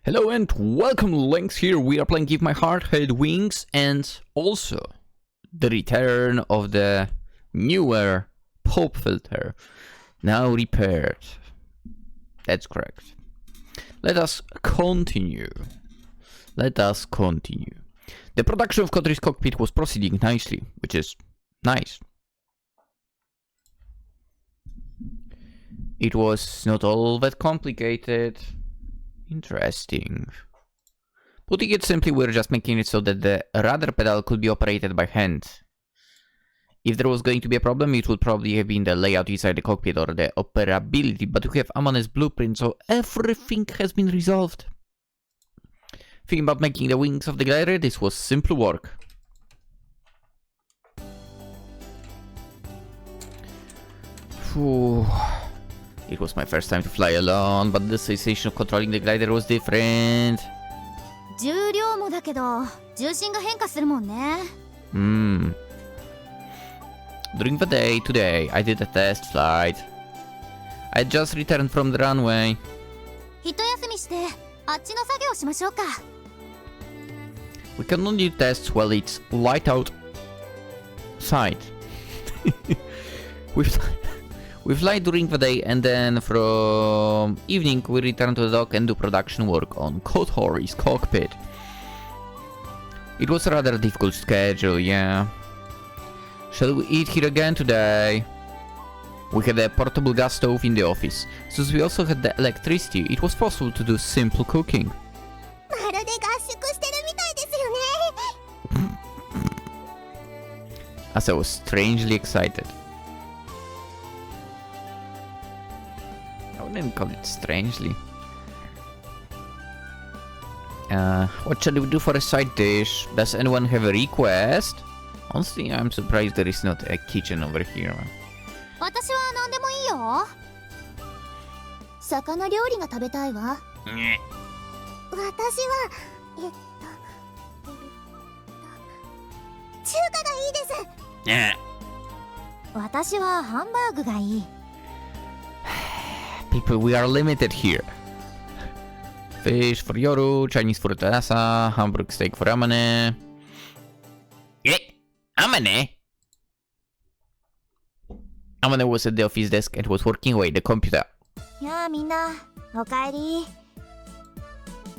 Hello and welcome, Lynx here. We are playing Give My Heart Had Wings and also the return of the newer pop filter, now repaired. That's correct. Let us continue. The production of Kotori's cockpit was proceeding nicely, which is nice. It was not all that complicated. Interesting. Putting it simply, we're just making it so that the rudder pedal could be operated by hand. If there was going to be a problem, it would probably have been the layout inside the cockpit or the operability, but we have Amane's blueprint, so everything has been resolved. Thinking about making the wings of the glider, this was simple work. Phew. It was my first time to fly alone, but the sensation of controlling the glider was different. During the day today, I did a test flight. I just returned from the runway. We can only do tests while it's light out side. We fly during the day, and then from evening we return to the dock and do production work on Kotori's cockpit. It was a rather difficult schedule, yeah. Shall we eat here again today? We had a portable gas stove in the office. Since we also had the electricity, it was possible to do simple cooking. As I was strangely excited. I wouldn't call it strangely. What shall we do for a side dish? Does anyone have a request? Honestly, I'm surprised there is not a kitchen over here. People, we are limited here. Fish for Yoru, Chinese for Terasa, Hamburg steak for Amane. Yeah, Amane? Amane was at the office desk and was working away the computer.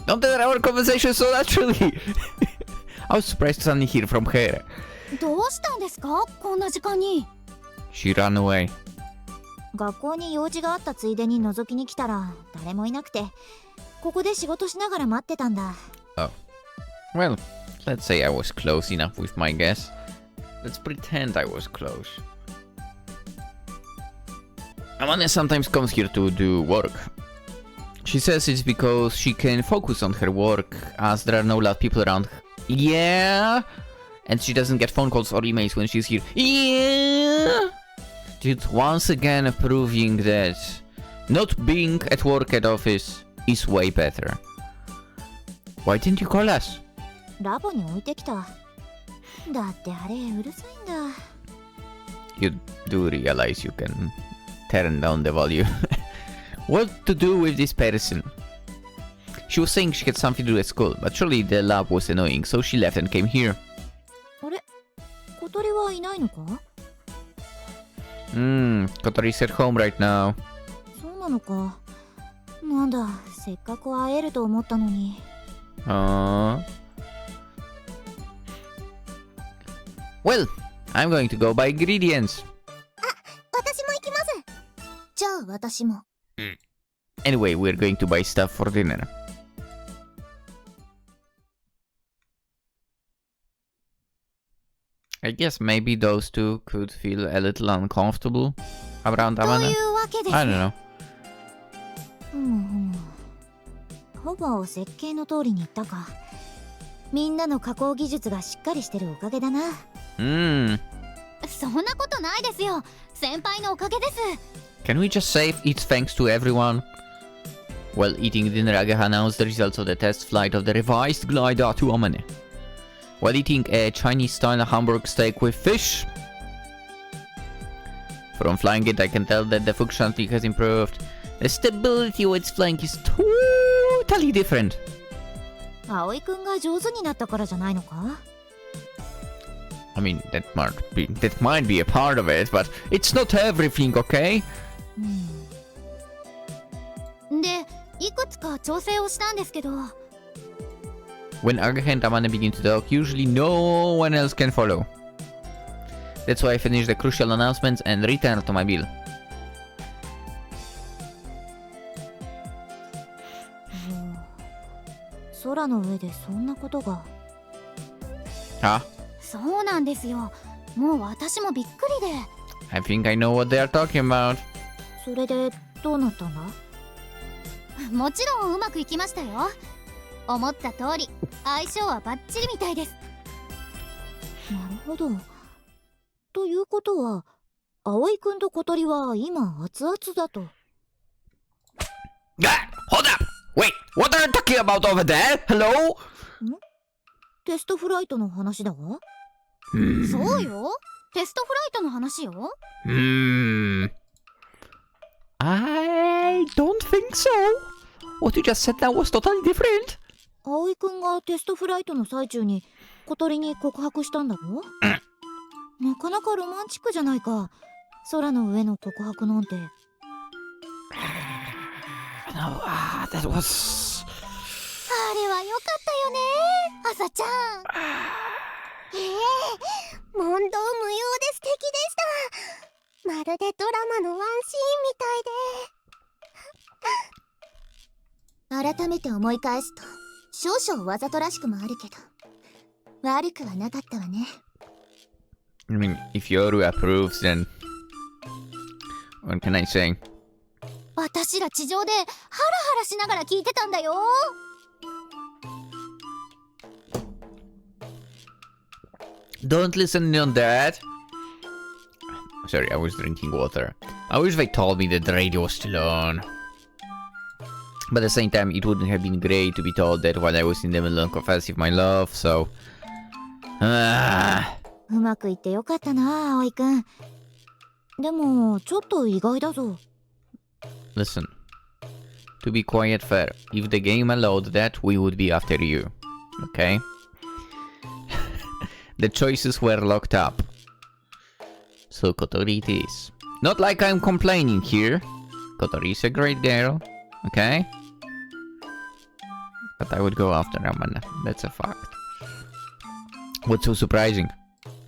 Don't enter our conversation so naturally. I was surprised to suddenly hear from her. She ran away. Oh. Well, let's say I was close enough with my guess. Let's pretend I was close. Amane sometimes comes here to do work. She says it's because she can focus on her work as there are no loud people around. Yeah! And she doesn't get phone calls or emails when she's here. Yeah! Dude, once again proving that not being at work at office is way better. Why didn't you call us? You do realize you can turn down the volume. What to do with this person? She was saying she had something to do at school, but surely the lab was annoying, so she left and came here. Kotori's at home right now. Well, I'm going to go buy ingredients. Anyway, we're going to buy stuff for dinner. I guess maybe those two could feel a little uncomfortable around Amane. I don't know. Can we just say it's thanks to everyone? While eating dinner, Agaha announced the results of the test flight of the revised glider to Amane. While eating a Chinese-style Hamburg steak with fish. From flying it, I can tell that the functionality has improved. The stability while it's flying is totally different. 葵くんが上手になったからじゃないのか？ I mean, that might be a part of it, but it's not everything, okay? で、いくつか調整をしたんですけど。When Aga and Amane begin to talk, usually no one else can follow. That's why I finish the crucial announcements and return to my bill. 空の上でそんなことが。Huh? そうなんですよ。もう私もびっくりで。I think I know what they are talking about. それでどうなったんだ？もちろんうまくいきましたよ。思った通り相性はバッチリみたいです。なるほど。ということは葵くんと小鳥は今熱々だと。Hold up! Wait, what are you talking about over there? Hello? テストフライトの話だわ。そうよ。テストフライトの話よ。I don't think so. What you just said now was totally different. 葵くんがテストフライトの最中に小鳥に告白したんだろ？なかなかロマンチックじゃないか。空の上の告白なんて。No, that was... あれは良かったよね、朝ちゃん。問答無用で素敵でした。まるでドラマのワンシーンみたいで。改めて思い返すと少々わざとらしくもあるけど悪くはなかったわね。I mean, if Yoru approves, then... What can I say? 私ら地上でハラハラしながら聞いてたんだよ。Don't listen on that. Sorry, I was drinking water. I wish they told me that the radio was still on. But at the same time, it wouldn't have been great to be told that while I was in the middle of confessing my love, so... うまくいってよかったな、葵くん。でも、ちょっと意外だぞ。Listen. To be quite fair, if the game allowed that, we would be after you. Okay? The choices were locked up. So Kotori it is. Not like I'm complaining here. Kotori is a great girl. Okay? But I would go after Amanda. That's a fact. What's so surprising?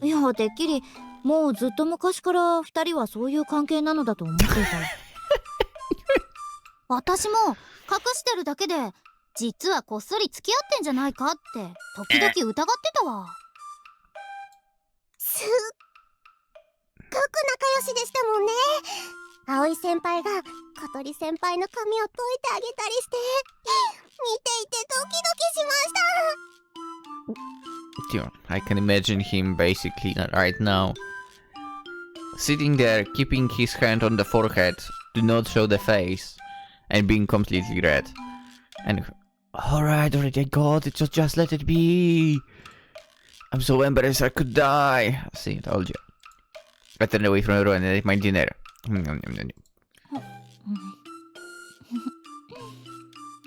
いや、てっきりもうずっと昔から二人はそういう関係なのだと思っていた。私も隠してるだけで実はこっそり付き合ってんじゃないかって時々疑ってたわ。すっごく仲良しでしたもんね。葵先輩が小鳥先輩の髪を解いてあげたりして見ていてドキドキしました。Dude, I can imagine him basically right now sitting there, keeping his hand on the forehead, do not show the face, and being completely red. And alright, I got it, just let it be. I'm so embarrassed I could die. See, I told you. I turned away from the room and ate my dinner.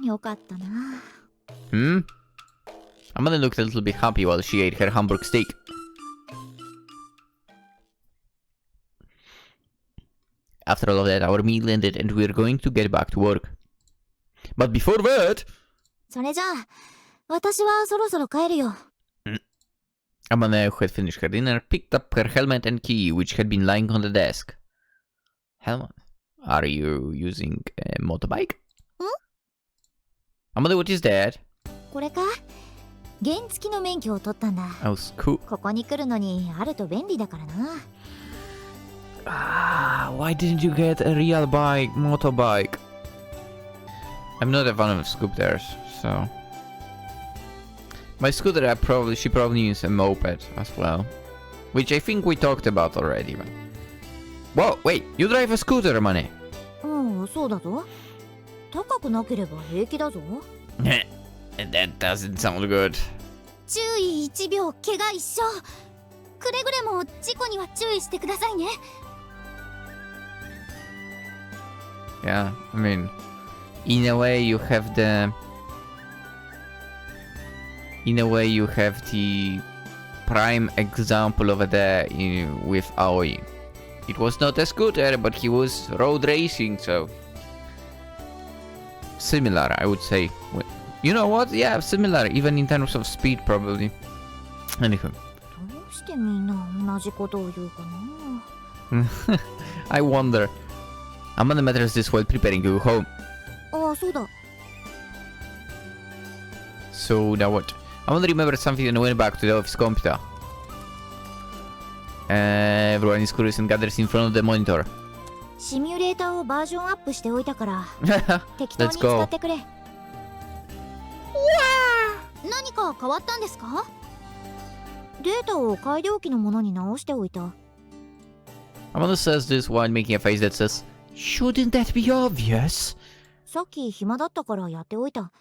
よかったな。Amanda looked a little bit happy while she ate her Hamburg steak. After all of that, our meal ended and we're going to get back to work. But before that... それじゃあ、私はそろそろ帰るよ。Amanda, who had finished her dinner, picked up her helmet and key, which had been lying on the desk. Helmet? Are you using a motorbike? Amanda, what is that? これか？原付の免許を取ったんだ。Oh, cool. ここに来るのにあると便利だからな。Why didn't you get a real bike, motorbike? I'm not a fan of scooters, so... My scooter, she probably uses a moped as well. Which I think we talked about already, man. Whoa, wait, you drive a scooter, Mane? うん、そうだぞ。高くなければ平気だぞ。That doesn't sound good. 注意1秒、怪我一生。くれぐれも事故には注意してくださいね。Yeah, I mean, in a way you have the in a way, you have the prime example over there with Aoi. It was not a scooter, but he was road racing, so similar, I would say. You know what? Yeah, similar, even in terms of speed, probably. Anywho. どうしてみんな同じことを言うかな。I wonder. I'm gonna matters this while preparing to go home. ああ、そうだ。So now what? I want to remember something and went back to the office computer. Everyone is curious and gathers in front of the monitor. シミュレーターをバージョンアップしておいたから適当に Let's 使 go. ってくれ。何か変わったんですか？データを改良機のものに直しておいた。Amanda says this while making a face that says, "Shouldn't that be obvious?" さっき暇だったからやっておいた。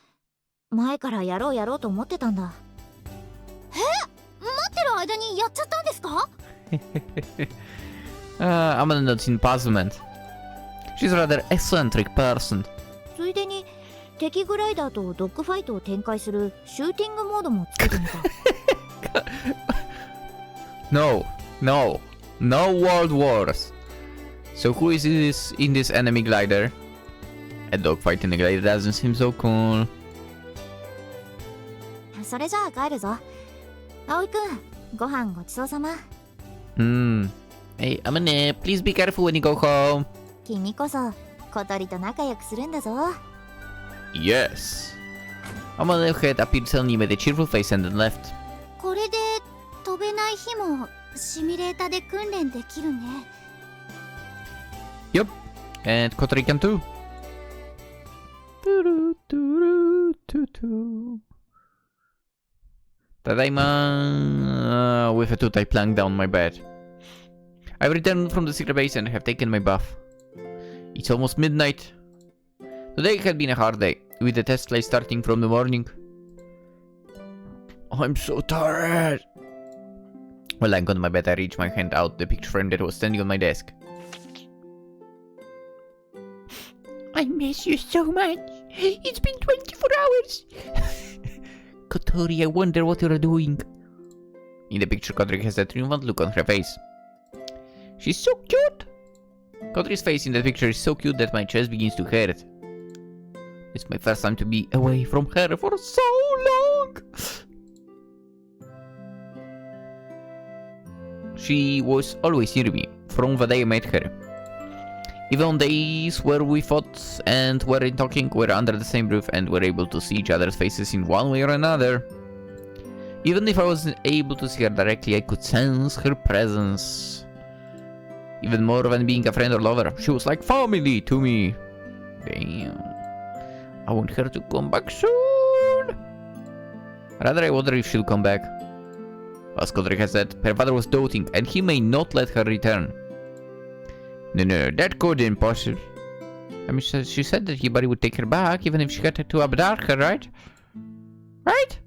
前からやろうと思ってたんだ。待ってる間にやっちゃったんですか？ Amanda notes in puzzlement. She's a rather eccentric person. ついでに敵グライダーとドッグファイトを展開するシューティングモードもつけてみた。No world wars. So who is this in this enemy glider? A dogfight in the glider doesn't seem so cool. それじゃあ帰るぞ。葵くん、ご飯ごちそうさま。Hey, Amanda, please be careful when you go home. 君こそ小鳥と仲良くするんだぞ。Yes. Amanda had appeared suddenly with a cheerful face and then left. これで飛べない日もシミュレータで訓練できるね。Yep. And Kotori can too. Tadaima! With a tooth I planked down my bed. I've returned from the secret base and have taken my bath. It's almost midnight. Today had been a hard day, with the test play starting from the morning. I'm so tired. Well, lying on my bed, I reached my hand out the picture frame that was standing on my desk. I miss you so much. It's been 24 hours. Kotori, I wonder what you're doing. In the picture, Kotori has a triumphant look on her face. She's so cute. Kotori's face in the picture is so cute that my chest begins to hurt. It's my first time to be away from her for so long. She was always near me, from the day I met her. Even on days where we fought and weren't talking, we were under the same roof and were able to see each other's faces in one way or another. Even if I wasn't able to see her directly, I could sense her presence. Even more than being a friend or lover, she was like family to me. Damn. I want her to come back soon. Rather, I wonder if she'll come back. As Kotori has said, her father was doting and he may not let her return. No, that couldn't possibly. I mean, she said that Hibari would take her back even if she had to abduct her, right? Right?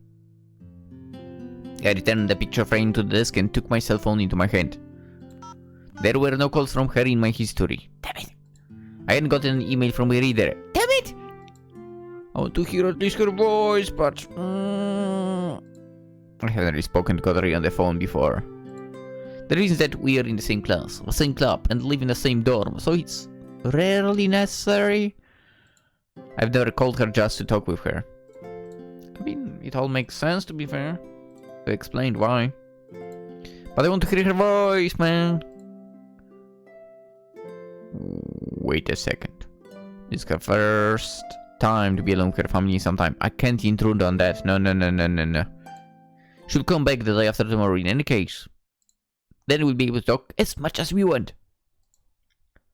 I returned the picture frame to the desk and took my cell phone into my hand. There were no calls from her in my history. Damn it! I hadn't gotten an email from her either. Damn it! I want to hear at least her voice, but... I haven't really spoken to Kotori on the phone before. The reason is that we are in the same class, the same club, and live in the same dorm, so it's rarely necessary. I've never called her just to talk with her. I mean, it all makes sense, to be fair. I explained why. But I want to hear her voice, man. Wait a second. This is her first time to be alone with her family sometime. I can't intrude on that. No. She'll come back the day after tomorrow in any case. Then we'll be able to talk as much as we want.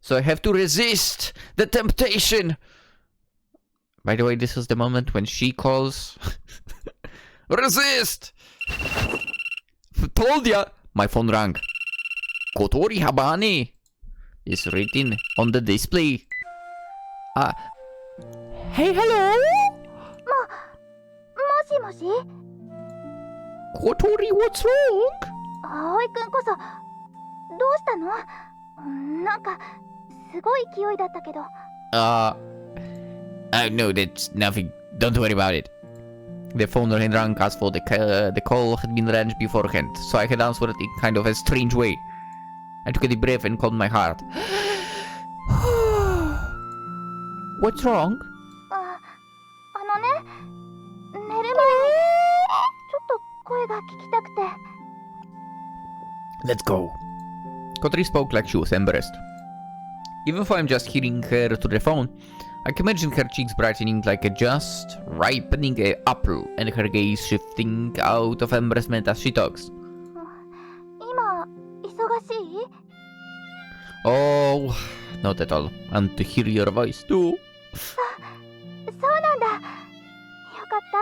So I have to resist the temptation. By the way, this is the moment when she calls. Resist! Told ya! My phone rang. Kotori Habane is written on the display. Hey, hello? もしもし Kotori, what's wrong? 葵くんこそどうしたの？なんかすごい勢いだったけど。No, that's nothing. Don't worry about it. The phone rang as for the call had been arranged beforehand, so I had answered it in kind of a strange way. I took a deep breath and calmed my heart. What's wrong? 寝る前にちょっと声が聞きたくて。 Let's go. Kotori spoke like she was embarrassed. Even if I'm just hearing her through the phone, I can imagine her cheeks brightening like a just ripening apple and her gaze shifting out of embarrassment as she talks. 今忙しい？ Oh, not at all. And to hear your voice too. そうなんだ。よかった。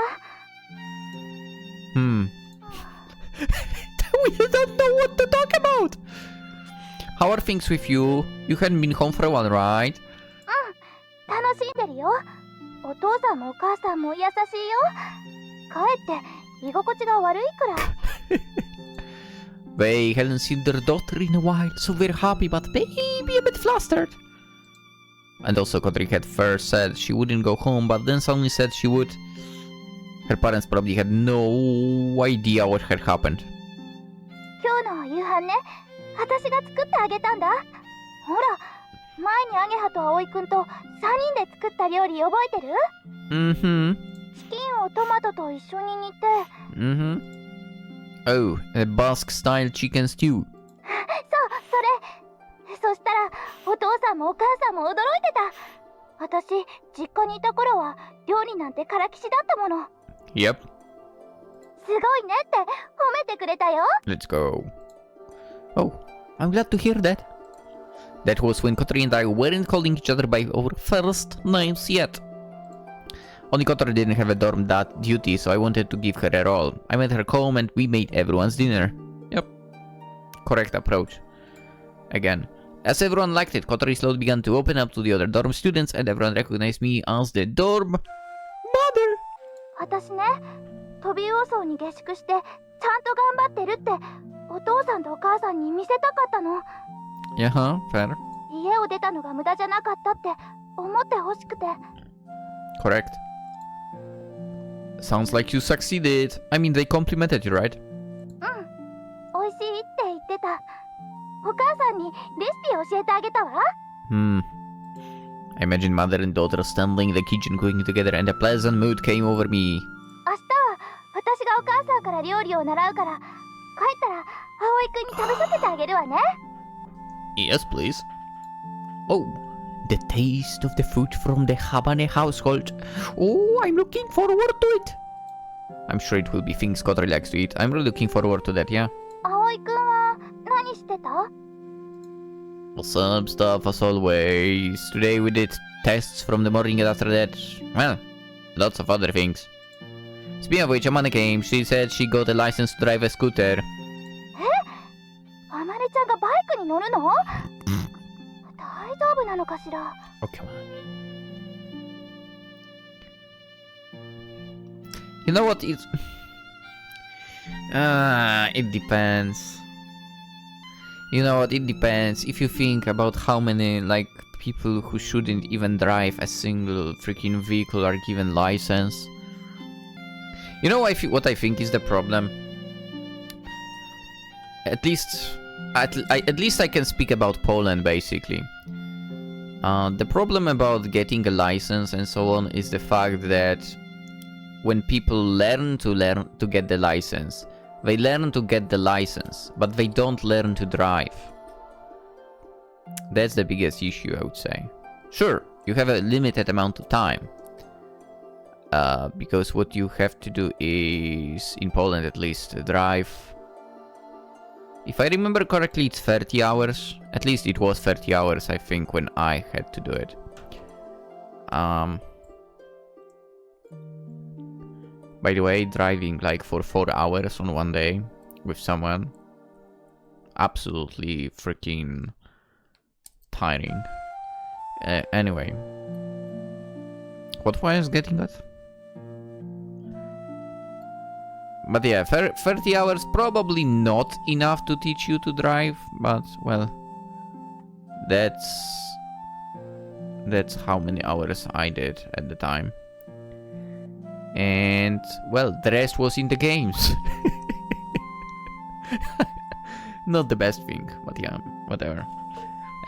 We don't know what to talk about. How are things with you? You hadn't been home for a while, right? 楽しんでるよ。お父さんもお母さんも優しいよ。かえって居心地が悪いくらい。They hadn't seen their daughter in a while, so we're happy but maybe a bit flustered. And also Kotori had first said she wouldn't go home, but then suddenly said she would. Her parents probably had no idea what had happened. 今日の夕飯ね、私が作ってあげたんだ。ほら、前にアゲハと葵くんと3人で作った料理覚えてる？チキンをトマトと一緒に煮て。Oh, a Basque-style chicken stew. そう、それ。そしたら、お父さんもお母さんも驚いてた。私、実家にいた頃は料理なんてからきしだったもの。Yep. すごいねって褒めてくれたよ。Let's go. Oh, I'm glad to hear that. That was when Kotori and I weren't calling each other by our first names yet. Only Kotori didn't have a dorm duty, so I wanted to give her a role. I made her home and we made everyone's dinner. Yep. Correct approach. Again. As everyone liked it, Kotori slowly began to open up to the other dorm students and everyone recognized me as the dorm mother. 私ね、トビウオ荘に下宿してちゃんと頑張ってるってお父さんとお母さんに見せたかったの。Yeah, fair. 家を出たのが無駄じゃなかったって思ってほしくて。Correct. Sounds like you succeeded. I mean, they complimented you, right? 美味しいって言ってた。お母さんにレシピ教えてあげたわ。I imagine mother and daughter standing in the kitchen cooking together and a pleasant mood came over me. 明日は私がお母さんから料理を習うから、帰ったら葵くんに食べさせてあげるわね。Yes, please. Oh, the taste of the food from the Habane household. Oh, I'm looking forward to it. I'm sure it will be things Kotori likes to eat. I'm really looking forward to that, yeah. 葵くんは何してた？ Well, some stuff as always. Today we did tests from the morning and after that, well, lots of other things. Speaking of which, Amane came. She said she got a license to drive a scooter. あまねちゃんがバイクに乗るの？大丈夫なのかしら？ Okay. You know what? It depends. You know what? It depends. If you think about how many like people who shouldn't even drive a single freaking vehicle are given license. You know what I think is the problem? At least I can speak about Poland basically. The problem about getting a license and so on is the fact that when people learn to get the license, they learn to get the license, but they don't learn to drive. That's the biggest issue, I would say. Sure, you have a limited amount of time. Because what you have to do is, in Poland at least, drive. If I remember correctly, it's 30 hours. At least it was 30 hours, I think, when I had to do it. By the way, driving like for 4 hours on one day with someone, absolutely freaking tiring. Anyway, what was I getting at? But yeah, 30 hours probably not enough to teach you to drive, but well, that's how many hours I did at the time. And, well, the rest was in the games. Not the best thing, but yeah, whatever.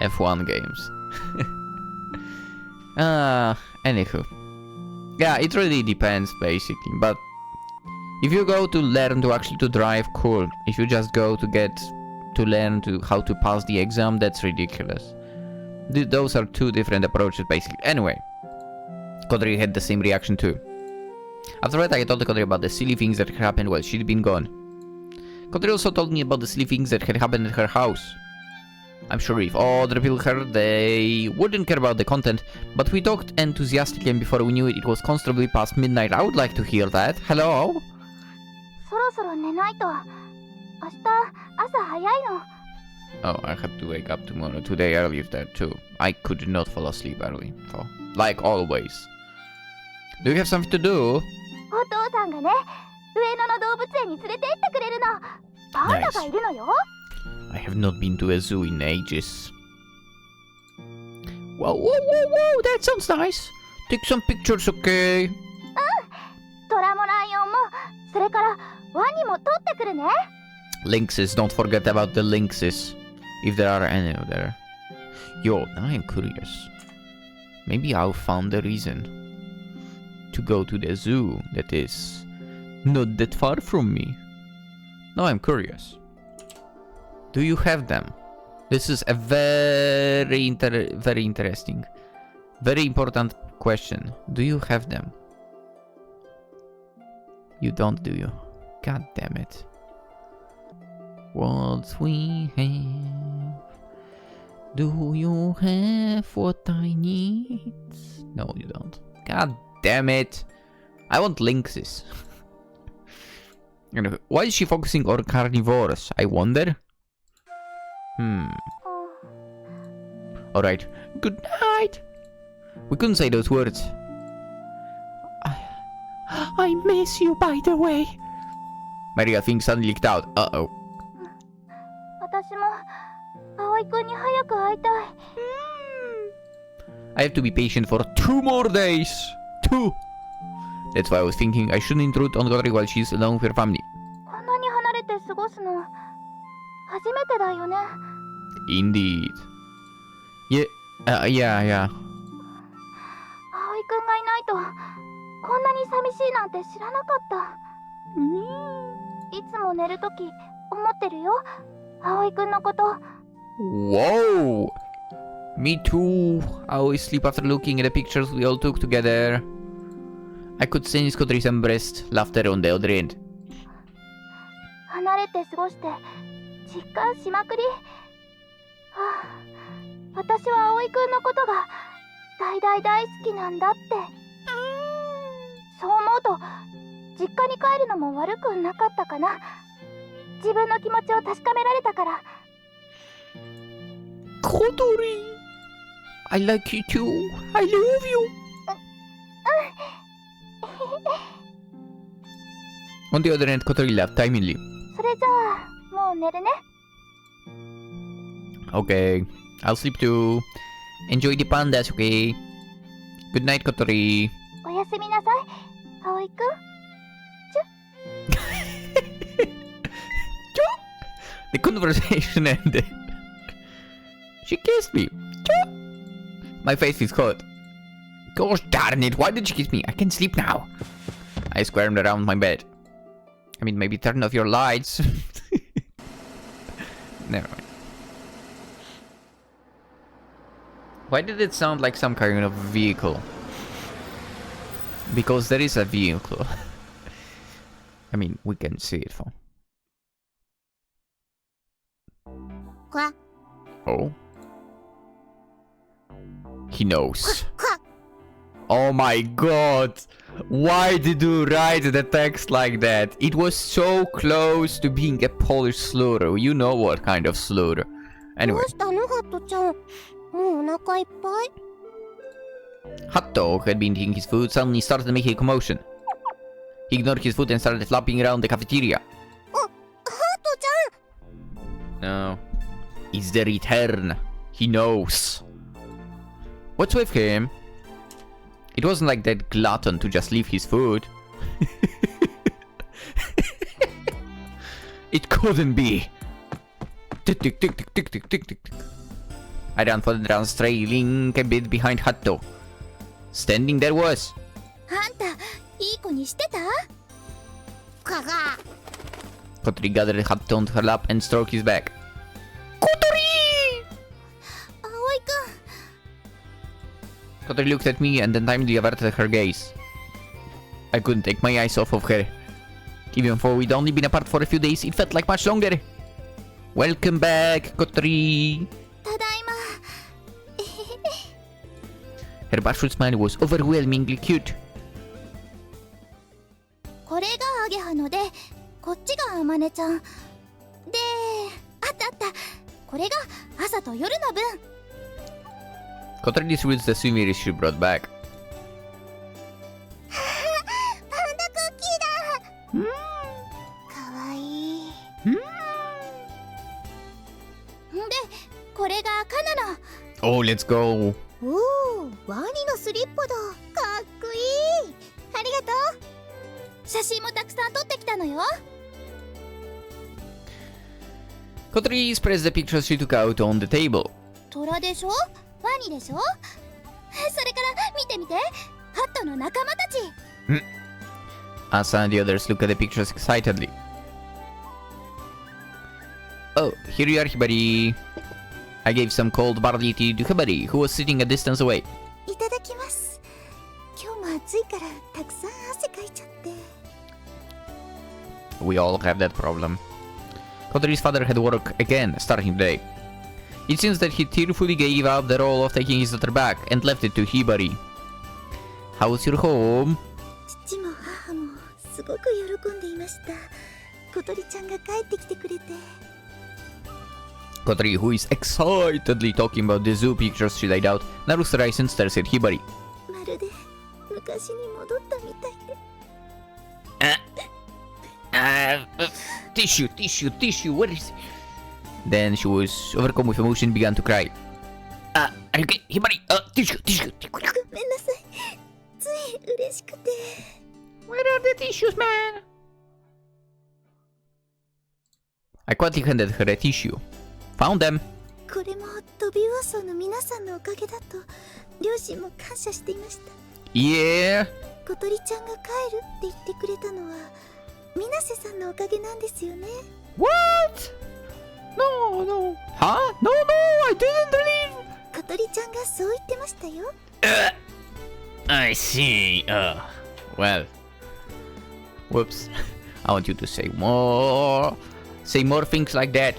F1 games. Anywho. Yeah, it really depends, basically, but if you go to learn to actually to drive, cool. If you just go to learn how to pass the exam, that's ridiculous. Those are two different approaches, basically. Anyway, Kotori had the same reaction too. After that, I told Kotori about the silly things that had happened while she'd been gone. Kotori also told me about the silly things that had happened at her house. I'm sure if other people heard, they wouldn't care about the content, but we talked enthusiastically, and before we knew it, it was considerably past midnight. I would like to hear that. Hello? そろそろ寝ないと。明日朝早いの。 Oh, I had to wake up tomorrow. Today I leave that too. I could not fall asleep early. So, like always. Do you have something to do? お父さんがね、上野の動物園に連れて行ってくれるの。パンダがいるのよ。 I have not been to a zoo in ages. Whoa, whoa, whoa, whoa, that sounds nice. Take some pictures, okay? トラもライオンも、それからワニも撮ってくるね。 Lynxes, don't forget about the lynxes. If there are any there. Yo, now I'm curious. Maybe I'll found the reason to go to the zoo that is not that far from me. Now I'm curious. Do you have them? This is a very interesting, very important question. Do you have them? You don't, do you? God damn it. What we have. Do you have what I need? No, you don't. God damn it. I want lynxes. Anyway, why is she focusing on carnivores? I wonder. Alright. Good night. We couldn't say those words. I miss you, by the way. Maria thinks suddenly leaked out. Uh-oh. 私も葵くんに早く会いたい。 I have to be patient for 2 more days. 2. That's why I was thinking I shouldn't intrude on Kotori while she's alone with her family. こんなに離れて過ごすの初めてだよね。 Indeed. Yeah. Yeah. 葵くんがいないとこんなに寂しいなんて知らなかった。いつも寝るとき思ってるよ、葵くんのこと。 Whoa! Me too. I always sleep after looking at the pictures we all took together. I could sense Kotori's embraced laughter on the other end. 離れて過ごして実感しまくり。私は葵くんのことが大好きなんだって。そう思うと実家に帰るのも悪くなかったかな。自分の気持ちを確かめられたから。 Kotori! I like you too. I love you. On the other hand, Kotori laughed timidly. それじゃあもう寝るね。 Okay, I'll sleep too. Enjoy the pandas, okay? Good night, Kotori. おやすみなさい、葵くん。 The conversation ended. She kissed me. My face is hot. Gosh darn it, why did she kiss me? I can sleep now. I squirmed around my bed. I mean, maybe turn off your lights. Never mind. Why did it sound like some kind of vehicle? Because there is a vehicle. I mean, we can see it from. Quack. Oh. He knows. Oh my god! Why did you write the text like that? It was so close to being a Polish slur. You know what kind of slur. Anyway. どうしたのハットちゃん。もうお腹いっぱい。 Hatto, who had been eating his food, suddenly started making a commotion. He ignored his food and started flopping around the cafeteria. ハットちゃん。 No. It's the return. He knows. What's with him? It wasn't like that glutton to just leave his food. It couldn't be. Tick tick tick tick tick tick tick tick. I ran for the rounds, trailing a bit behind Hatto. Standing there was. あんたいい子にしてた？かが Kotori gathered Hatto onto her lap and stroked his back. Kotori! 葵くん Kotori looked at me and then timely averted her gaze. I couldn't take my eyes off of her. Even though we'd only been apart for a few days, it felt like much longer. Welcome back, Kotori! ただいま Her bashful smile was overwhelmingly cute. これがアゲハのでこっちがアマネちゃんであったあったこれが朝と夜の分 Kotori distributes the souvenirs she brought back. パンダクッキーだかわいいでこれがカナの Oh, let's go! おおワニのスリッパだかっこいいありがとう写真もたくさん撮ってきたのよ Kotori spreads the pictures she took out on the table. トラでしょワニでしょそれから見て見てハットの仲間たち Asa and the others look at the pictures excitedly. Oh, here you are, Hibari. I gave some cold barley tea to Hibari, who was sitting a distance away. いただきます今日も暑いからたくさん汗かいちゃって We all have that problem. Kotori's father had work again, starting today. It seems that he tearfully gave up the role of taking his daughter back and left it to Hibari. How's your home? 父も母もすごく喜んでいました小鳥ちゃんが帰ってきてくれて Kotori, who is excitedly talking about the zoo pictures she laid out, narrows her eyes and stares at Hibari. まるで昔に戻ったみたいで Tissue, where is it? Then she was overcome with emotion and began to cry. Are you okay? Hibari, tissue. ごめんなさいつい嬉しくて Where are the tissues, man? I quietly handed her a tissue. Found them. これもトビウオソウの皆さんのおかげだと両親も感謝していました Yeah. 小鳥ちゃんが帰るって言ってくれたのは水瀬さんのおかげなんですよね What? No. Huh? No, I didn't leave. 小鳥ちゃんがそう言ってましたよ I see. Well. Whoops. I want you to say more. Say more things like that.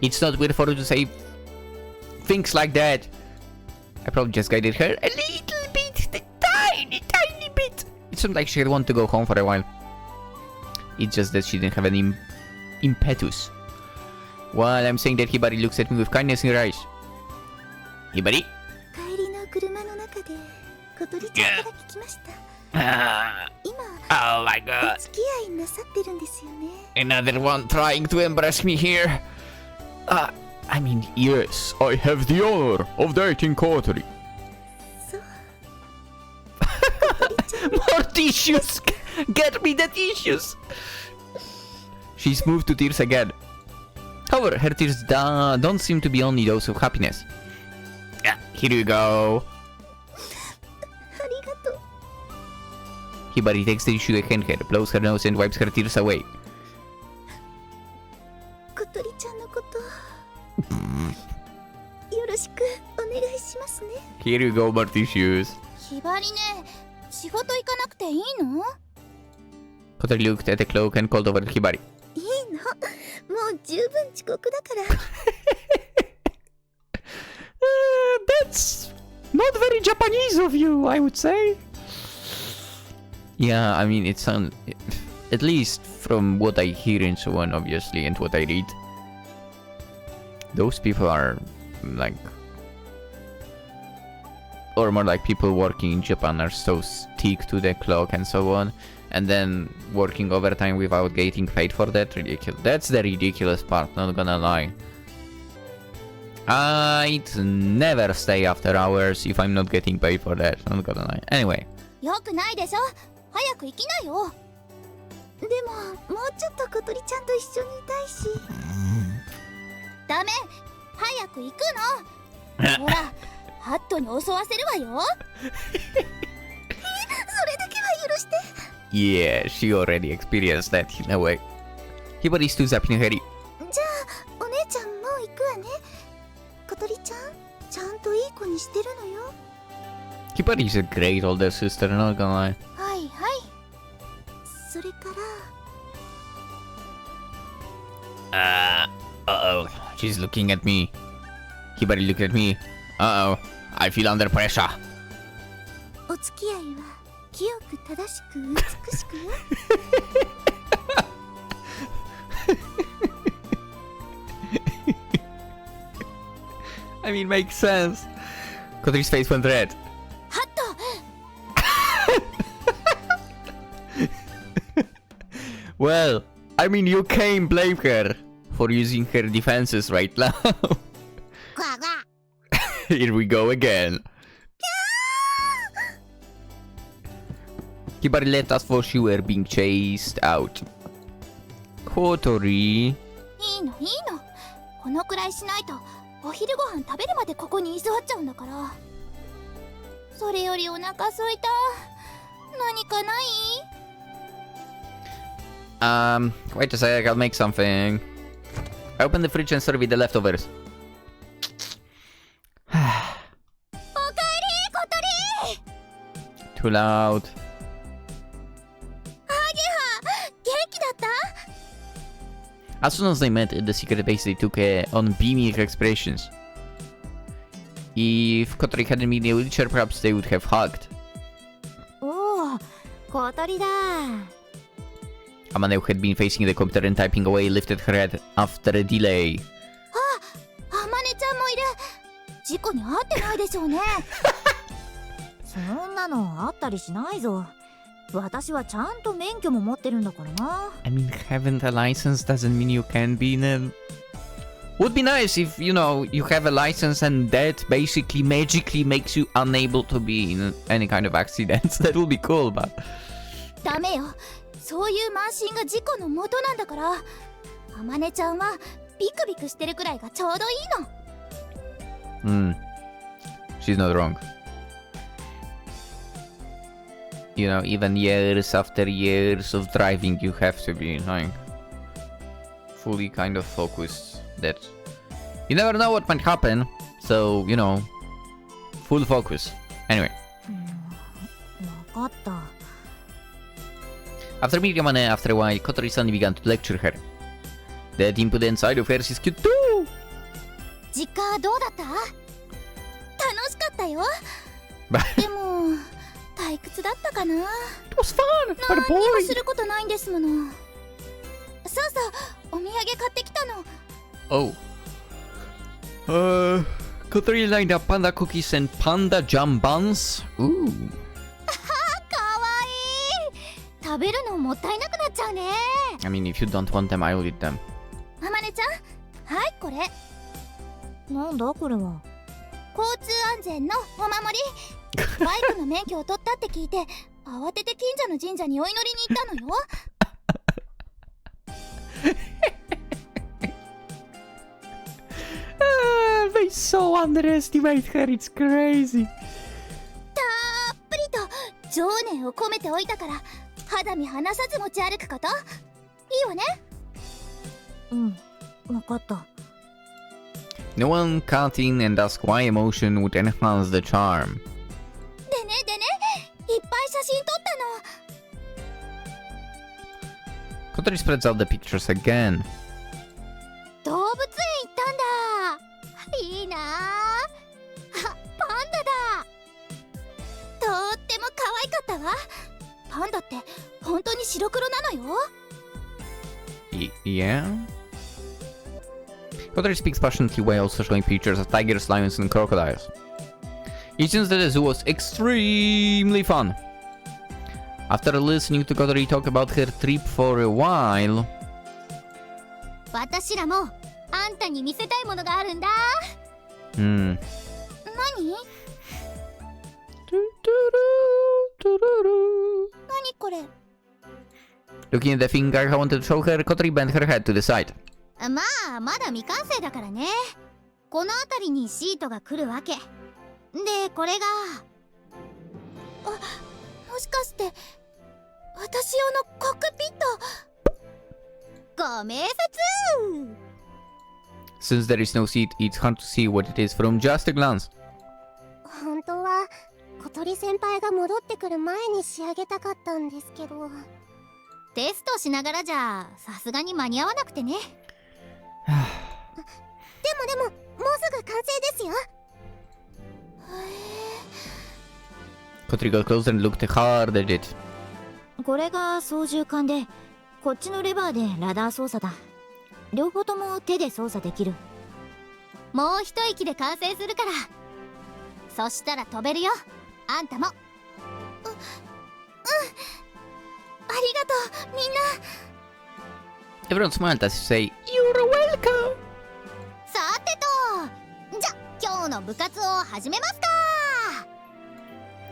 It's not weird for you to say things like that. I probably just guided her a little bit. The tiny bit. It seemed like she had wanted to go home for a while. It's just that she didn't have any impetus. While I'm saying that, Hibari looks at me with kindness in her eyes. Hibari? 帰りの車の中で小鳥ちゃんから聞きました今 Oh my god. お付き合いなさってるんですよね Another one trying to embarrass me here. I mean, yes, I have the honor of dating Kotori. そう More tissues! Get me the tissues! She's moved to tears again. However, her tears don't seem to be only those of happiness. Here you go. ありがとう Hibari takes the tissue and her, blows her nose and wipes her tears away. 小鳥ちゃんのことよろしくお願いしますね Here you go, more tissues. ひばりね仕事行かなくていいの Kotori looked at the cloak and called over to Hibari. いいのもう十分遅刻だから That's not very Japanese of you, I would say. Yeah, I mean, it sounds... At least from what I hear and so on, obviously, and what I read. Those people are, like... Or more like people working in Japan are so stick to the clock and so on. And then working overtime without getting paid for that, ridiculous. That's the ridiculous part, not gonna lie. I'd never stay after hours if I'm not getting paid for that, not gonna lie. Anyway. よくないでしょ早く行きなよ。でももうちょっと小鳥ちゃんと一緒にいたいし。ダメ、早く行くの。ほら、ハットに襲わせるわよ。それだけは許して。 Yeah, she already experienced that in a way. Hibari is too zapping her. じゃあお姉ちゃんもう行くわね。小鳥ちゃん、ちゃんといい子にしてるのよ。 Hibari is a great older sister, not gonna lie. はいはい。それから Uh-oh, she's looking at me. Hibari looked at me. Uh-oh, I feel under pressure. お付き合いは清く正しく美しくよ。I mean, makes sense. Kotori's face went red. ハット、 Well, I mean, you can't blame her for using her defenses right now. グワグワ。 Here we go again. Hibari left us for she were being chased out. Kotori. いいのいいの。このくらいしないとお昼ご飯食べるまでここに居座っちゃうんだから。それよりお腹空いた。何かない？ Wait a sec, I'll make something. I open the fridge and serve with the leftovers. おかえり、小鳥。 Too loud. 元気だった？ As soon as they met at the secret base, they took on beaming expressions. If Kotori hadn't been in a wheelchair, perhaps they would have hugged. おお、小鳥だ。 Habane, who had been facing the computer and typing away, lifted her head after a delay. あまねちゃんもいる。事故に遭ってないでしょうね。そんなのあったりしないぞ。私はちゃんと免許も持ってるんだからな。I mean, having a license doesn't mean you can be in a... Would be nice if, you know, you have a license and that basically magically makes you unable to be in any kind of accidents. That would be cool, but... ダメよ。そういう慢心が事故の元なんだから。あまねちゃんはビクビクしてるくらいがちょうどいいの。She's not wrong. You know, even years after years of driving, you have to be, like, fully kind of focused. That you never know what might happen, so, you know, full focus. Anyway. わかった。 After meeting Habane after a while, Kotori suddenly began to lecture her. That impudent side of hers is cute too! 実家どうだった？楽しかったよ。 But でも退屈だったかな。 it was fun! But 何にも boring! することないんですもの。そうそう、お土産買ってきたの。 Oh. Kotori lined up panda cookies and panda jam buns. Ooh. かわいい。食べるのもったいなくなっちゃうね。 I mean, if you don't want them, I'll eat them. あまねちゃん、はいこれ。なんだこれは。交通安全のお守り。バイクの免許を取ったって聞いて、慌てて近所の神社にお祈りに行ったのよ。They so underestimate her, it's crazy. たっぷりと情念を込めておいたから肌身離さず持ち歩くこと。いいわね。うん、わかった。No one cut in and asked why emotion would enhance the charm. でね、いっぱい写真撮ったの。 Kotori spreads out the pictures again. 動物園行ったんだ。いいなあ。あ、パンダだ。とっても可愛かったわ。パンダって本当に白黒なのよ。Yeah? Kotori speaks passionately while also showing pictures of tigers, lions, and crocodiles. It seems that the zoo was extremely fun. After listening to Kotori talk about her trip for a while... 私らもあんたに見せたいものがあるんだ。何？何？何何これ。 Looking at the finger I wanted to show her, Kotori bent her head to the side. まあまだ未完成だからね。この辺りにシートが来るわけで、これがもしかして私用のコックピット。ご明察。 Since there is no seat, it's hard to see what it is from just a glance. 本当は小鳥先輩が戻ってくる前に仕上げたかったんですけど。テストしながらじゃさすがに間に合わなくてね。でももうすぐ完成ですよ。Kotori got closer and looked hard at it. これが操縦桿で、こっちのレバーでラダー操作だ。両方とも手で操作できる。もう一息で完成するから。そしたら飛べるよ、あんたも。ありがとう、みんな。 Everyone smiled as you say, You're welcome! さてと、じゃ今日の部活を始めますか。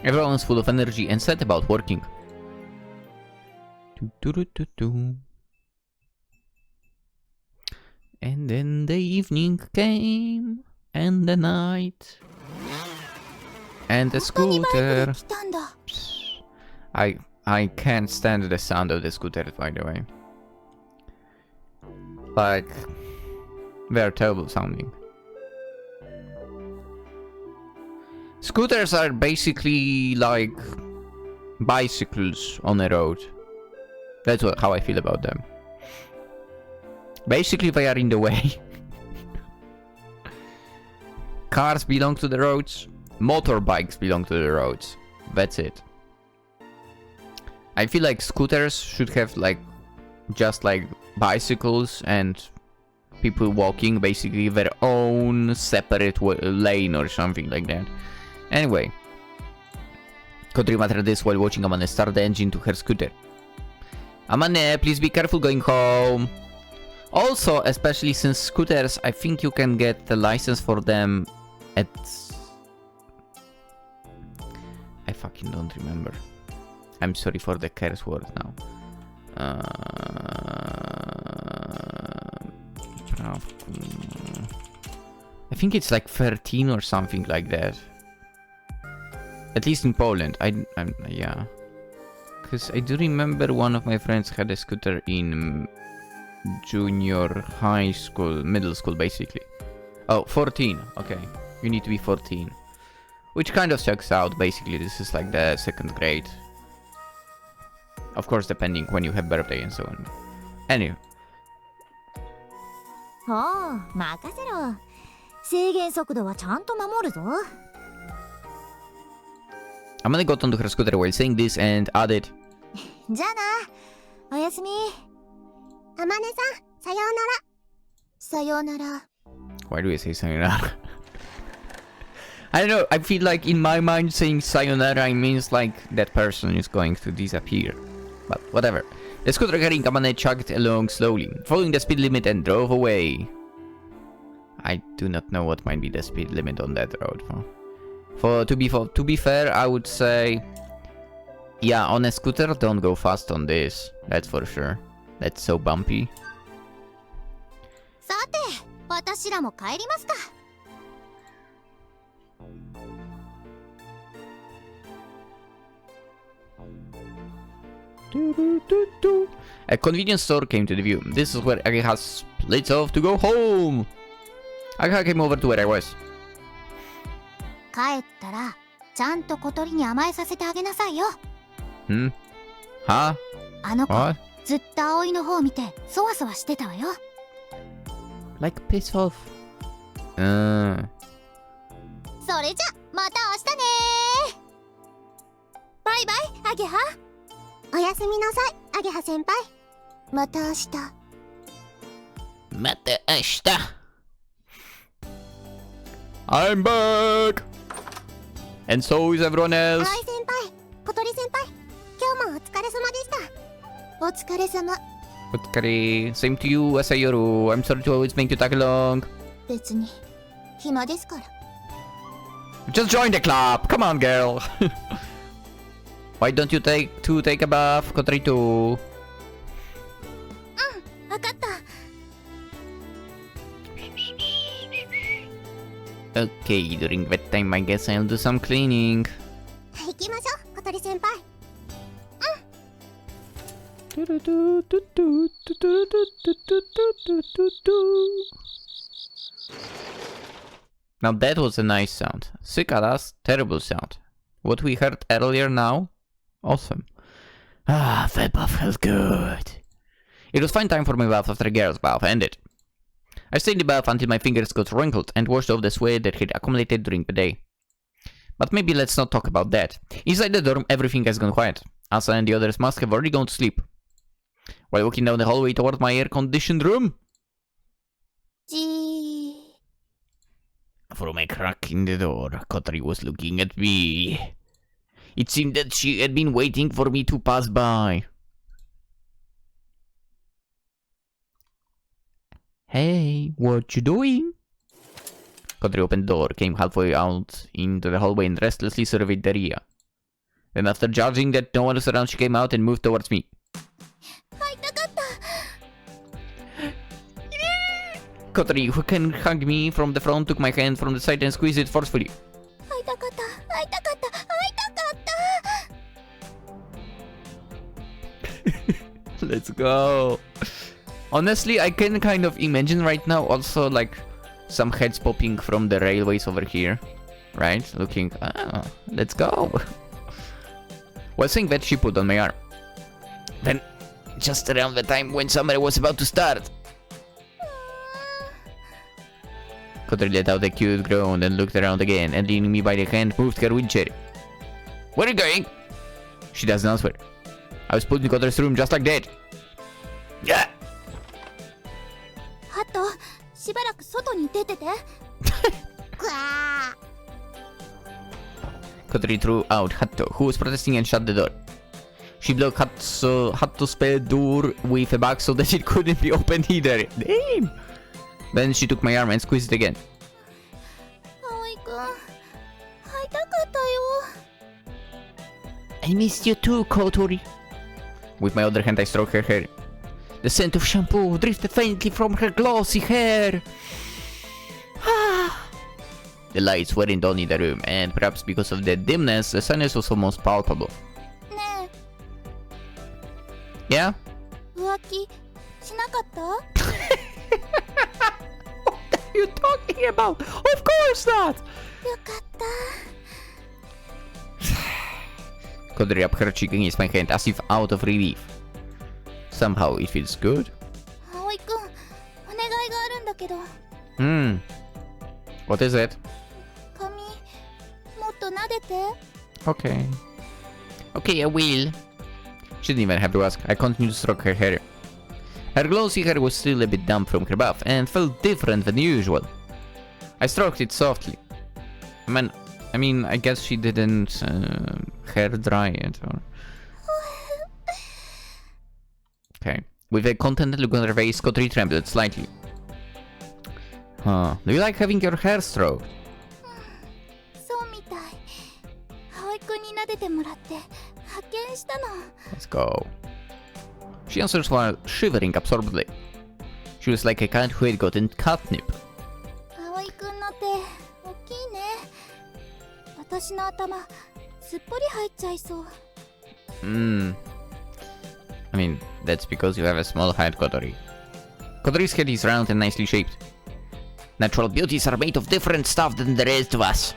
Everyone was full of energy and set about working. Do-do-do-do-do. And then the evening came, and the night, and the 本当にバイクで scooter. 来たんだ。 I can't stand the sound of the scooter, by the way. Like, they're terrible sounding. Scooters are basically like bicycles on a road. That's how I feel about them. Basically, they are in the way. Cars belong to the roads. Motorbikes belong to the roads. That's it. I feel like scooters should have like just like bicycles and people walking basically their own separate lane or something like that. Anyway, Kotori muttered this while watching Amane start the engine to her scooter. Amane, please be careful going home. Also, especially since scooters, I think you can get the license for them at... I fucking don't remember. I'm sorry for the curse word now. I think it's like 13 or something like that. At least in Poland. Yeah. Because I do remember one of my friends had a scooter in junior high school, middle school basically. Oh, 14. Okay. You need to be 14. Which kind of checks out. Basically, this is like the second grade. Of course, depending when you have birthday and so on. Anyway. おう、任せろ。制限速度はちゃんと守るぞ。Amane got onto her scooter while saying this and added, じゃあな、おやすみ。あまねさん、さようなら。さようなら。 Why do I say sayonara? I don't know, I feel like in my mind saying sayonara means like that person is going to disappear. But whatever. The scooter carrying Amane chugged along slowly, following the speed limit and drove away. I do not know what might be the speed limit on that road. To be fair, I would say, yeah, on a scooter, don't go fast on this. That's for sure. That's so bumpy. さて、私らも帰りますか。 A convenience store came to the view. This is where Ageha splits off to go home. Ageha came over to where I was. 帰ったらちゃんと小鳥に甘えさせてあげなさいよ。Hmm? Huh? あの子 What? ずっと葵の方を見てそわそわしてたわよ。 Like piss off. それじゃまた明日ね。バイバイアゲハ。おやすみなさい、アゲハ先輩。また明日。 Mata ashita. I'm back. And so is everyone 葵 else. 先輩、小鳥先輩、今日もお疲れ様でした。お疲れ様。 Otkari. Same to you, Asayoru. I'm sorry to always make you tag along. 別に暇ですから。 Just join the club. Come on, girl. Why don't you take a bath, Kotori too? わかった。 Okay, during bedtime, I guess I'll do some cleaning. 行きましょう、小鳥先輩。 Now that was a nice sound. Cicadas, terrible sound. What we heard earlier now, awesome. Ah, that bath felt good. It was fine time for my bath after the girl's bath ended. I stayed in the bath until my fingers got wrinkled and washed off the sweat that had accumulated during the day. But maybe let's not talk about that. Inside the dorm, everything has gone quiet. Asa and the others must have already gone to sleep. While walking down the hallway toward my air-conditioned room, from a crack in the door, Kotori was looking at me. It seemed that she had been waiting for me to pass by. Hey, what you doing? Kotori opened the door, came halfway out into the hallway and restlessly surveyed the area. Then after judging that no one was around, she came out and moved towards me. Kotori, who can hug me from the front, took my hand from the side and squeezed it forcefully. Let's go. Honestly, I can kind of imagine right now also like some heads popping from the railways over here. Right? Looking, let's go. While saying that, she put on my arm. Then, just around the time when summer was about to start, Kotori let out a cute groan and looked around again, and leaning me by the hand, moved her wheelchair. Where are you going? She doesn't answer. I was put in Kotori's room just like that. Yeah. ハト、しばらく外に出てて。くわー。 Kotori threw out Hatto, who was protesting, and shut the door. She blocked Hatto's spare door with a bag so that it couldn't be opened either. Damn! Then she took my arm and squeezed it again. 葵くん、会いたかったよ。 I missed you too, Kotori. With my other hand, I stroked her hair. The scent of shampoo drifted faintly from her glossy hair. The lights weren't on in the room, and perhaps because of the dimness, the sunness was almost palpable. ね Yeah? え、浮気しなかった？ What are you talking about? Of course not! よかった。 Kotori rubbed her cheek against my hand as if out of relief. Somehow it feels good. 葵くん、お願いがあるんだけど。What is it? 髪、もっと撫でて。Okay. Okay, I will. She didn't even have to ask. I continued to stroke her hair. Her glossy hair was still a bit damp from her bath and felt different than usual. I stroked it softly. I mean, I guess she didn't hair dry it or... Okay. With a contented look on her face, Kotori trembled slightly. Huh. Do you like having your hair stroked? そうみたい。葵くんに撫でてもらって発見したの。 Let's go. She answers while shivering absorbedly. She was like a cat who had gotten catnip. 葵くんの手、大きいね。私の頭、すっぽり入っちゃいそう。I mean, that's because you have a small head, Kotori. Kotori's head is round and nicely shaped. Natural beauties are made of different stuff than the rest of us.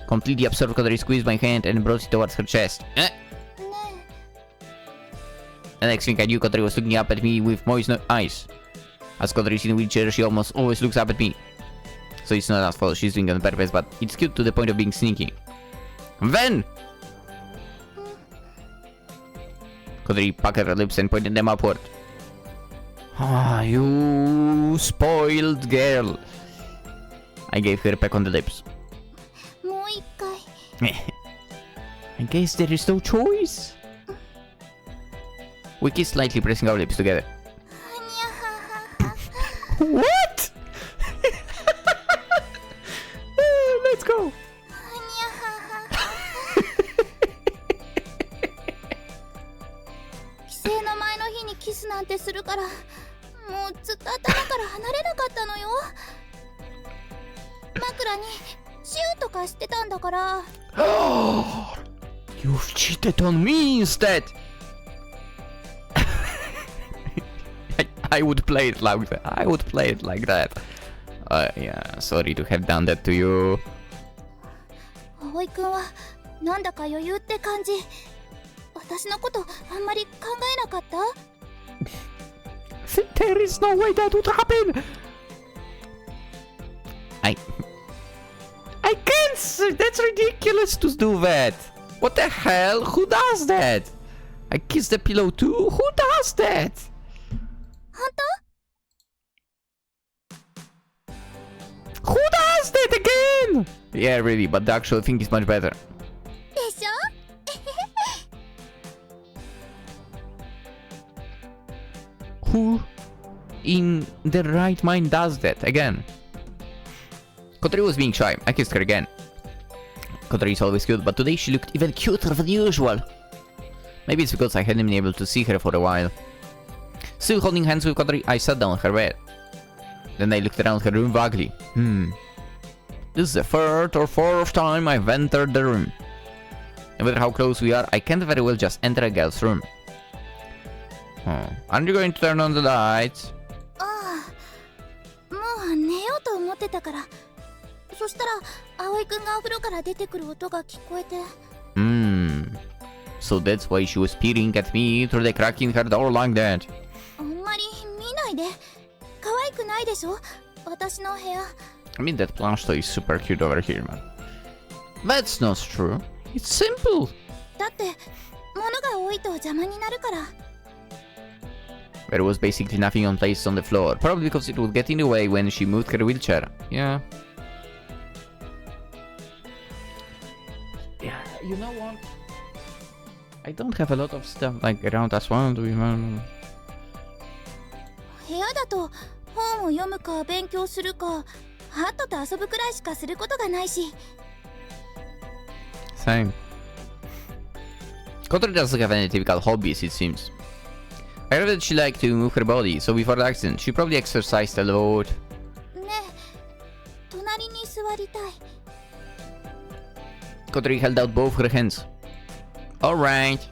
Completely absorbed, Kotori squeezed my hand and brought it towards her chest.ね The next thing I knew, Kotori was looking up at me with moist eyes. As Kotori is in a wheelchair, she almost always looks up at me. So it's not her fault, she's doing it on purpose, but it's cute to the point of being sneaky. Then! Kotori puckered her lips and pointed them upward. Ah, you spoiled girl. I gave her a peck on the lips. え、もう一回。 I guess there is no choice. We kissed slightly, pressing our lips together. にゃははは。 What? Let's go. にゃははは。キスなんてするからもうずっと頭から離れなかったのよ。枕にチューとかしてたんだから。You've cheated on me instead! I would play it like that. I would play it like that. Yeah, sorry to have done that to you. 葵くんはなんだか余裕って感じ。私のことあんまり考えなかった？ There is no way that would happen! I can't! That's ridiculous to do that! What the hell? Who does that? I kiss the pillow too? Who does that? 本当？ Who does that again? Yeah, really, but the actual thing is much better. でしょ？ Who in their right mind does that again? Kotori was being shy. I kissed her again. Kotori is always cute, but today she looked even cuter than usual. Maybe it's because I hadn't been able to see her for a while. Still holding hands with Kotori, I sat down on her bed. Then I looked around her room vaguely. This is the third or fourth time I've entered the room. No matter how close we are, I can't very well just enter a girl's room. Aren't you going to turn on the lights? ああ、もう寝ようと思ってたから。そしたら葵くんがお風呂から出てくる音が聞こえて。So that's why she was peering at me through the crack in her door like that. あんまり見ないで。可愛くないでしょ？私の部屋。I mean, that plush toy is super cute over here, man. That's not true. It's simple. だって物が多いと邪魔になるから。There was basically nothing on place on the floor, probably because it would get in the way when she moved her wheelchair. Yeah. Yeah, you know what? I don't have a lot of stuff like around as well, do you know? 部屋だと本を読むか勉強するかハットと遊ぶくらいしかすることがないし。 Same. Kotori doesn't have any typical hobbies, it seems. I heard that she liked to move her body, so before the accident, she probably exercised a lot. ねえ、隣に座りたい。Kotori held out both her hands. Alright.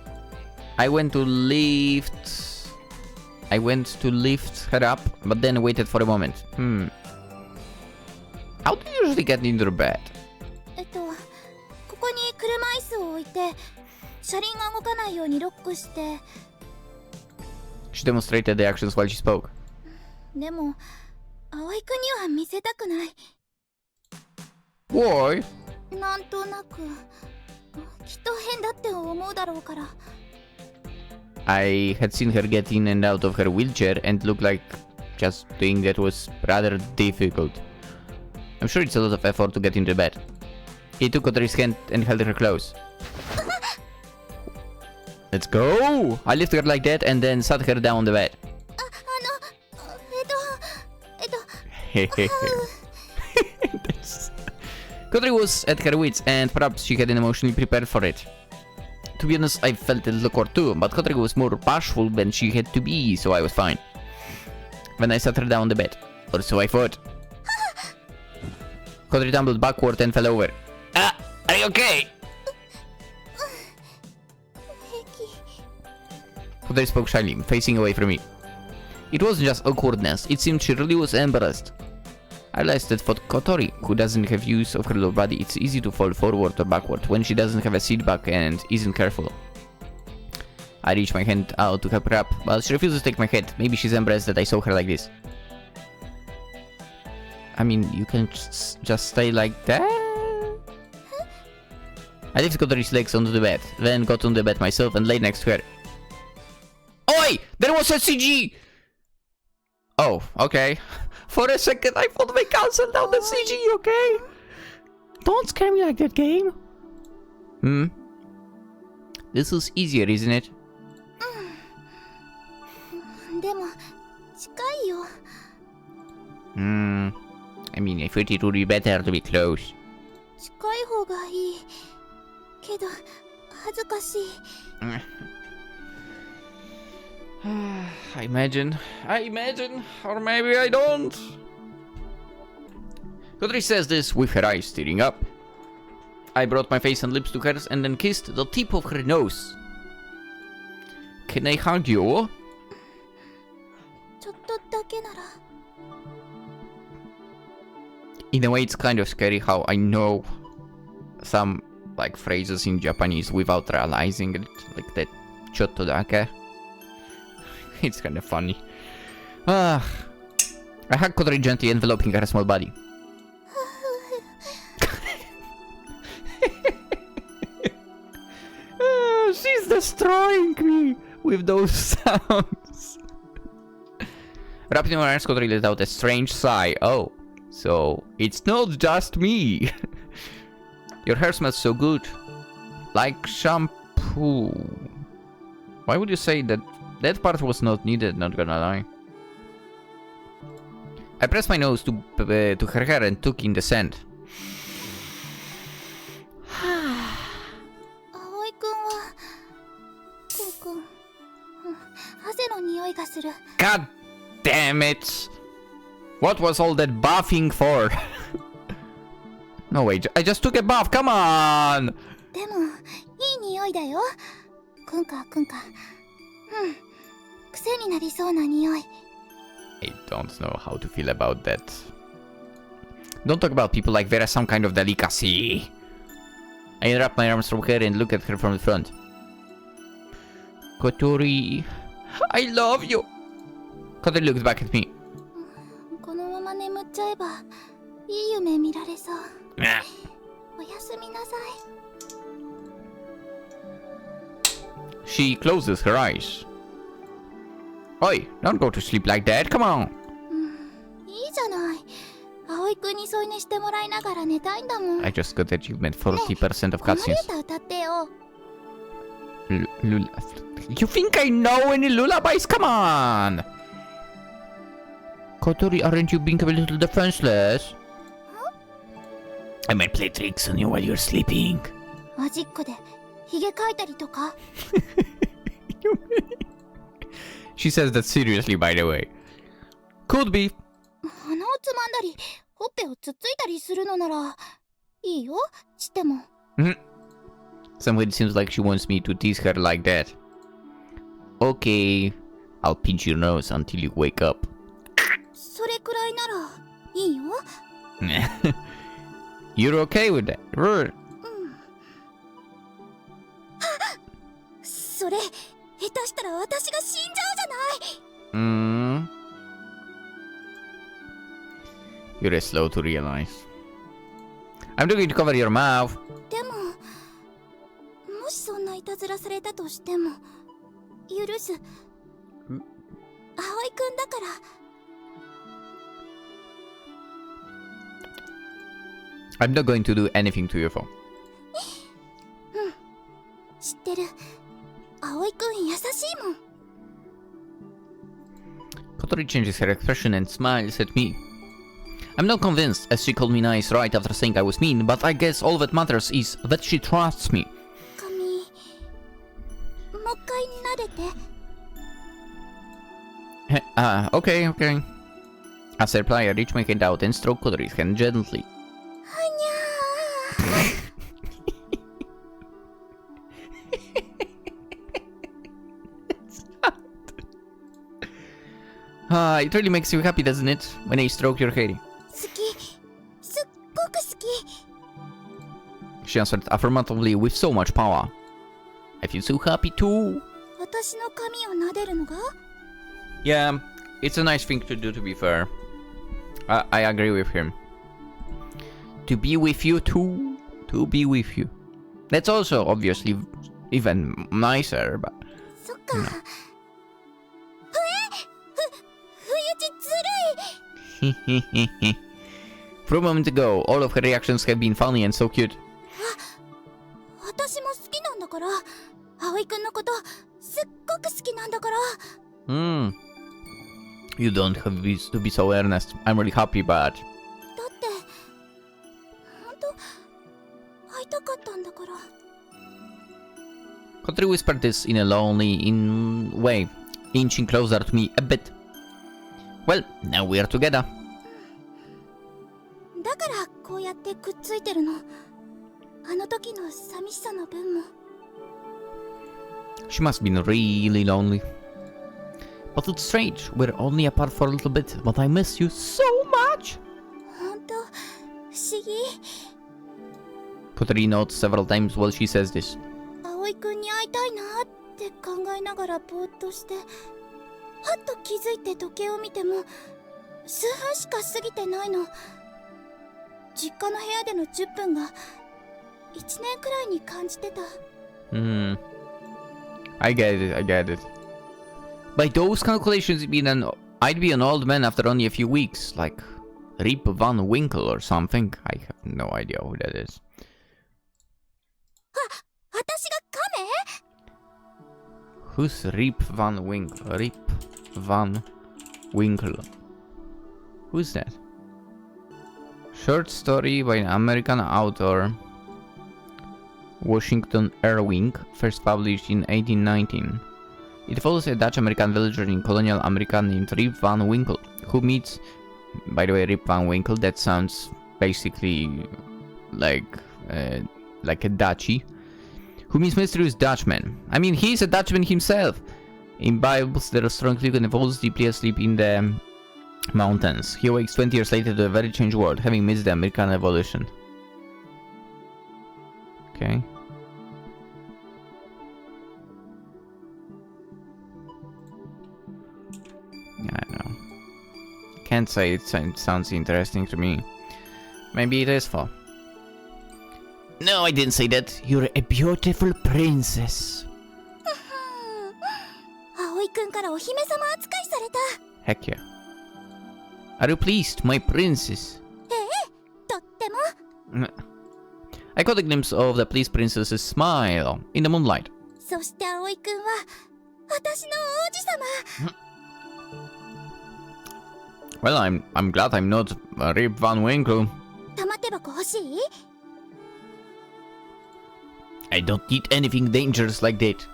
I went to lift her up, but then waited for a moment. How do you usually get into the bed? ここに車椅子を置いて、車輪が動かないようにロックして。She demonstrated the actions while she spoke. でも、葵くんには見せたくない。Why? なんとなく、きっと変だって思うだろうから。I had seen her get in and out of her wheelchair and looked like just doing that was rather difficult. I'm sure it's a lot of effort to get into bed. He took Kotori's hand and held her close. Let's go! I lifted her like that and then sat her down on the bed. Kotori was at her wits and perhaps she hadn't emotionally prepared for it. To be honest, I felt a little awkward too, but Kotori was more bashful than she had to be, so I was fine. When I sat her down on the bed, or so I thought. Kotori tumbled backward and fell over. Are you okay? Kotori spoke shyly, facing away from me. It wasn't just awkwardness, it seemed she really was embarrassed. I realized that for Kotori, who doesn't have use of her lower body, it's easy to fall forward or backward when she doesn't have a seat back and isn't careful. I reached my hand out to help her up, but she refused to take my head. Maybe she's embarrassed that I saw her like this. I mean, you can just stay like that? I lifted Kotori's legs onto the bed, then got on the bed myself and laid next to her. Oi! There was a CG! Oh, okay. For a second, I thought they cancelled down the CG, okay? Don't scare me like that, game. This is easier, isn't it? でも、近いよ。I mean, I thought it would be better to be close. 近い方がいい。けど、恥ずかしい。I imagine, or maybe I don't. Kotori says this with her eyes tearing up. I brought my face and lips to hers and then kissed the tip of her nose. Can I hug you? ちょっとだけなら。 In a way, it's kind of scary how I know some like phrases in Japanese without realizing it, like that chotto dake. It's kind of funny. I hug Kotori gently, enveloping her small body. She's destroying me with those sounds. Wrapped in my arms, Kotori let out a strange sigh. Oh, so it's not just me. Your hair smells so good. Like shampoo. Why would you say that? That part was not needed, not gonna lie. I pressed my nose to her hair and took in the scent. 葵くんはくん汗の匂いがする。 God damn it! What was all that bathing for? No wait, I just took a bath, come on! でもいい匂いだよ。くんか。癖になりそうな匂い。 I don't know how to feel about that. Don't talk about people like they're some kind of delicacy. I wrap my arms from her and look at her from the front. Kotori, I love you. Kotori looked back at me. このまま眠っちゃえばいい夢見られそう。おやすみなさい。 She closes her eyes. Oi, don't go to sleep like that, come on. いいじゃない。葵くんに添い寝してもらいながら寝たいんだもん。 I just got achievement 40% of この cutscenes. 歌歌ってよ。You think I know any lullabies? Come on! Kotori, aren't you being a little defenseless? I might play tricks on you while you're sleeping. マジックでヒゲ描いたりとか。 She says that seriously, by the way. Could be. 鼻をつまんだり、ほっぺをつっついたりするのならいいよ、しても。Somehow it seems like she wants me to tease her like that. Okay, I'll pinch your nose until you wake up. それくらいならいいよ。 You're okay with that? それ、下手したら私が死んじゃうじゃない。You're slow to realize. I'm not going to cover your mouth. でも、もしそんないたずらされたとしても許す。葵くんだから。I'm not going to do anything to your phone. 知ってる。葵くん優しいもん。 Kotori changes her expression and smiles at me. I'm not convinced, as she called me nice right after saying I was mean, but I guess all that matters is that she trusts me. 髪、もう一回撫でて。Okay. As I reply, I reach my hand out and stroke Kotori's hand gently. はにゃー。It really makes you happy, doesn't it? When I stroke your hair. 好き。すっごく好き。 She answered affirmatively with so much power. I feel so happy too. 私の髪を撫でるのが Yeah, it's a nice thing to do, to be fair. I agree with him. To be with you too. To be with you. That's also obviously even nicer, but... そっか。冬地ずるい。 For a moment ago, all of her reactions have been funny and so cute. 私も好きなんだから。葵くんのことすっごく好きなんだから。 You don't have to be so earnest. I'm really happy, but... だって本当会いたかったんだから。 Kotori whispered this in a lonely way. inching closer to me a bit. Well, now we are together. だからこうやってくっついてるの。あの時の寂しさの分も。 She must have been really lonely. But it's strange, we're only apart for a little bit, but I miss you so much! ほんと不思議。 Kotori nods several times while she says this. 葵くんに会いたいなって考えながらぼーっとして、はっと気づいて時計を見ても数分しか過ぎてないの。実家の部屋での10分が1年くらいに感じてた。I get it. By those calculations, I'd be an old man after only a few weeks, like Rip Van Winkle or something. I have no idea who that is. 私が亀？ Who's Rip Van Winkle? Rip Van Winkle. Who's that? Short story by an American author, Washington Irving, first published in 1819. It follows a Dutch-American villager in colonial America named Rip Van Winkle, who meets... By the way, Rip Van Winkle, that sounds basically like a Dutchie. Who meets mysterious Dutchman. I mean, he's a Dutchman himself. Imbibes their strong liquid and falls deeply asleep in the mountains. He awakes 20 years later to a very changed world, having missed the American Revolution. Okay. I don't know. Can't say it sounds interesting to me. Maybe it is for. No, I didn't say that. You're a beautiful princess. 葵くんからお姫様扱いされた。 Heck yeah. Are you pleased, my princess? とっても。 I caught a glimpse of the pleased princess's smile in the moonlight. そして葵くんは私の王子様。 Well, I'm glad I'm not Rip Van Winkle. 玉手箱欲しい？ I don't need anything dangerous like that.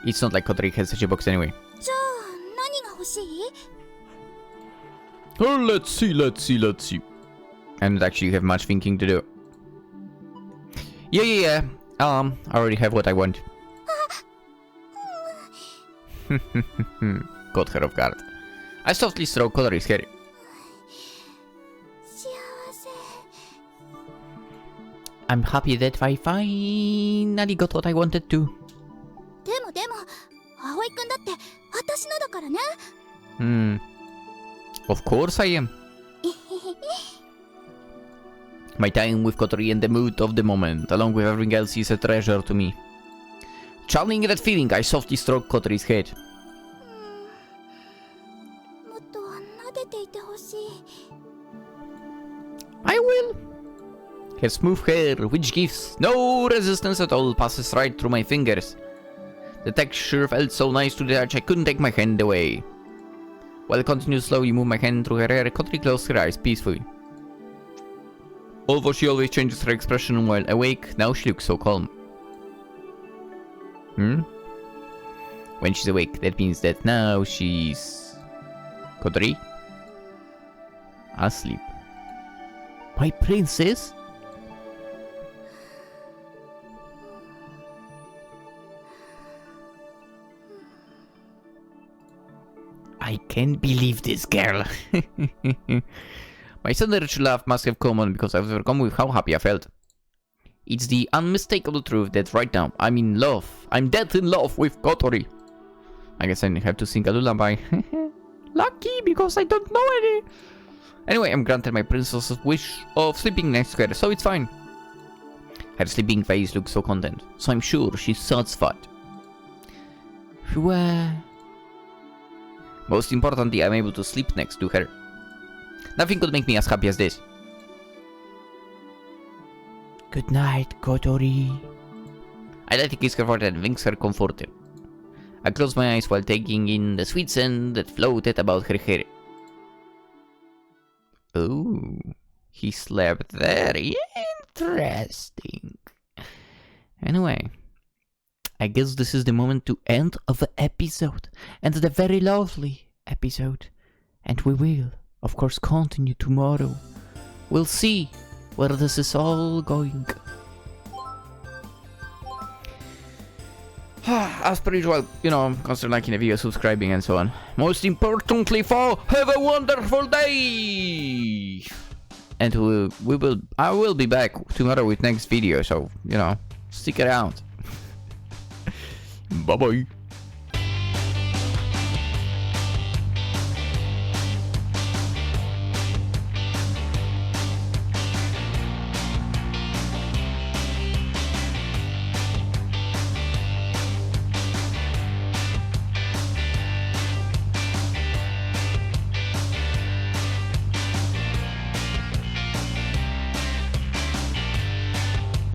It's not like Kotori has such a box anyway. じゃあ何が欲しい？ Oh, let's see. I don't actually have much thinking to do. Yeah. I already have what I want. Caught her off guard. I softly stroked Kotori's hair. 幸せ。 I'm happy that I finally got what I wanted to. でも葵くんだって私のだからね。Of course I am. My time with Kotori and the mood of the moment, along with everything else, is a treasure to me. Channeling that feeling, I softly stroked Kotori's head. もっと撫でていてほしい。 I will. Her smooth hair, which gives no resistance at all, passes right through my fingers. The texture felt so nice to the touch, I couldn't take my hand away. While I continued to slowly move my hand through her hair, Kotori closed her eyes peacefully. Although she always changes her expression while awake, now she looks so calm. When she's awake, that means that now she's... Kotori? Asleep. My princess? I can't believe this girl. My sudden rich laugh must have come on because I was overcome with how happy I felt. It's the unmistakable truth that right now I'm in love. I'm dead in love with Kotori. I guess I have to sing a lullaby. Lucky, because I don't know any. Anyway, I'm granted my princess's wish of sleeping next to her, so it's fine. Her sleeping face looks so content, so I'm sure she's satisfied. Most importantly, I'm able to sleep next to her. Nothing could make me as happy as this. Good night, Kotori. I lightly kiss her forehead and winks her comforter. I closed my eyes while taking in the sweet scent that floated about her hair. Oh, he slept there. Interesting. Anyway, I guess this is the moment to end of the episode, and the very lovely episode. And we will, of course, continue tomorrow. We'll see where this is all going. As per usual, you know, consider liking the video, subscribing, and so on. Most importantly, have a wonderful day! And I will be back tomorrow with next video, so, you know, stick around. Bye bye.